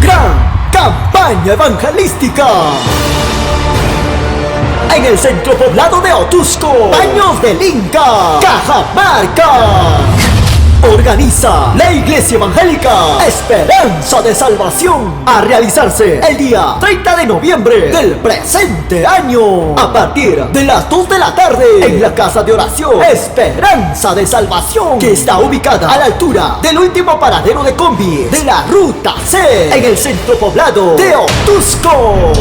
Gran campaña evangelística en el centro poblado de Otusco, Baños del Inca, Cajamarca. Organiza la Iglesia Evangélica Esperanza de Salvación, a realizarse el día 30 de noviembre del presente año, a partir de las 2 de la tarde, en la casa de oración Esperanza de Salvación, que está ubicada a la altura del último paradero de combi de la Ruta C, en el centro poblado de Otusco.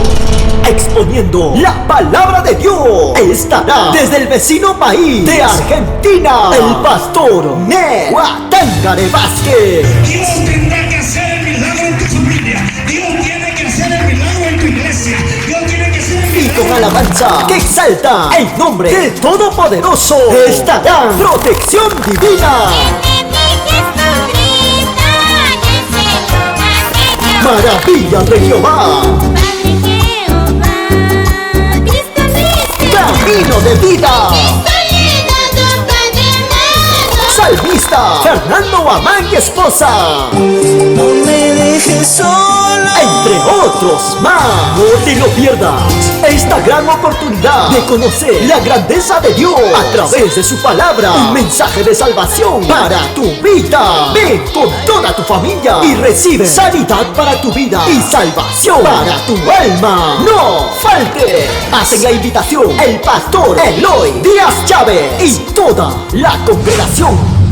Exponiendo la palabra de Dios estará desde el vecino país de Argentina el pastor Nehuatangare Vázquez. Dios tendrá que hacer el milagro en tu familia. Dios tiene que hacer el milagro en tu iglesia. Dios tiene que hacer el Y milagro. con alabanza que exalta el nombre del Todopoderoso estará Protección Divina, Maravillas de Jehová, Camino de Vida, Salmista Fernando Amán y esposa, No me dejes sola. entre otros más. No te lo pierdas, esta gran oportunidad de conocer la grandeza de Dios a través de su palabra, un mensaje de salvación para tu vida. Ven con toda tu familia y recibe sanidad para tu vida y salvación para tu alma. No falte. Hacen la invitación el pastor Eloy Díaz Chávez y toda la congregación.